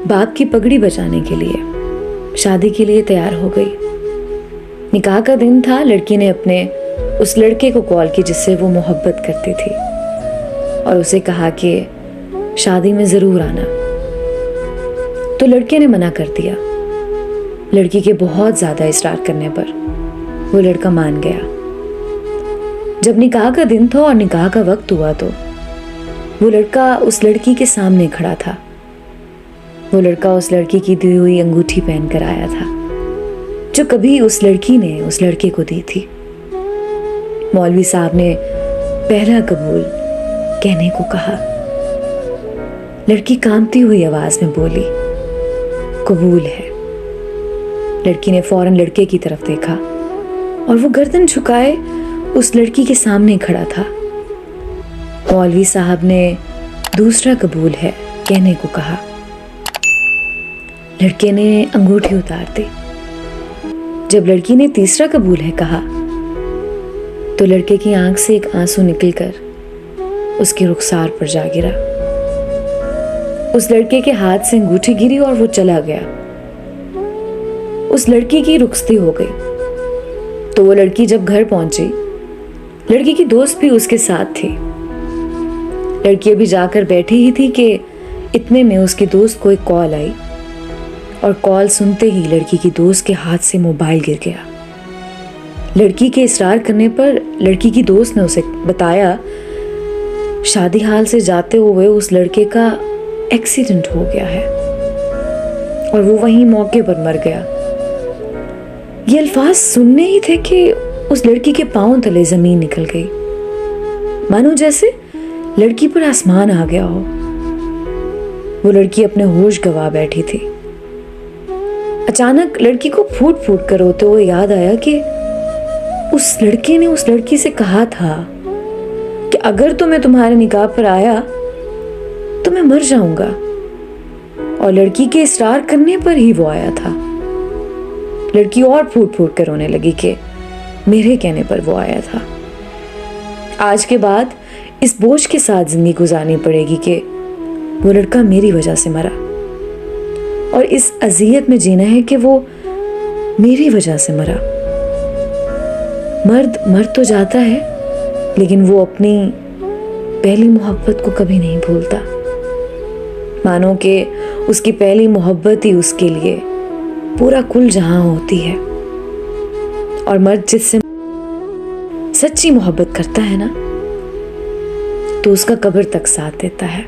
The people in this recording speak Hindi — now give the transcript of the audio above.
बाप की पगड़ी बचाने के लिए शादी के लिए तैयार हो गई। निकाह का दिन था। लड़की ने अपने उस लड़के को कॉल की जिससे वो मोहब्बत करती थी और उसे कहा कि शादी में ज़रूर आना। तो लड़के ने मना कर दिया। लड़की के बहुत ज़्यादा इसरार करने पर वो लड़का मान गया। जब निकाह का दिन था और निकाह का वक्त हुआ तो वो लड़का उस लड़की के सामने खड़ा था। वो लड़का उस लड़की की दी हुई अंगूठी पहनकर आया था जो कभी उस लड़की ने उस लड़के को दी थी। मौलवी साहब ने पहला कबूल कहने को कहा। लड़की कांपती हुई आवाज में बोली, कबूल है। लड़की ने फौरन लड़के की तरफ देखा और वो गर्दन झुकाए उस लड़की के सामने खड़ा था। मौलवी साहब ने दूसरा कबूल है कहने को कहा। लड़के ने अंगूठी उतार दी। जब लड़की ने तीसरा कबूल है कहा तो लड़के की आंख से एक आंसू निकलकर उसके रुखसार पर जा गिरा। उस लड़के के हाथ से अंगूठी गिरी और वो चला गया। उस लड़की की रुखसती हो गई। तो वो लड़की जब घर पहुंची, लड़की की दोस्त भी उसके साथ थी। लड़की अभी जाकर बैठी ही थी कि इतने में उसकी दोस्त को एक कॉल आई और कॉल सुनते ही लड़की की दोस्त के हाथ से मोबाइल गिर गया। लड़की के इसरार करने पर लड़की की दोस्त ने उसे बताया शादी हाल से जाते हुए उस लड़के का एक्सीडेंट हो गया है और वो वहीं मौके पर मर गया। ये अल्फाज सुनने ही थे कि उस लड़की के पांव तले जमीन निकल गई, मानो जैसे लड़की पर आसमान आ गया हो। वो लड़की अपने होश गंवा बैठी थी। अचानक लड़की को फूट फूट कर रोते हुए याद आया कि उस लड़के ने उस लड़की से कहा था कि अगर तो मैं तुम्हारे निकाह पर आया तो मैं मर जाऊंगा, और लड़की के इसरार करने पर ही वो आया था। लड़की और फूट फूट कर रोने लगी कि मेरे कहने पर वो आया था। आज के बाद इस बोझ के साथ जिंदगी गुजारनी पड़ेगी कि वो लड़का मेरी वजह से मरा और इस अजियत में जीना है कि वो मेरी वजह से मरा। मर्द मर तो जाता है लेकिन वो अपनी पहली मोहब्बत को कभी नहीं भूलता। मानो कि उसकी पहली मोहब्बत ही उसके लिए पूरा कुल जहां होती है। और मर्द जिससे सच्ची मोहब्बत करता है ना, तो उसका कब्र तक साथ देता है।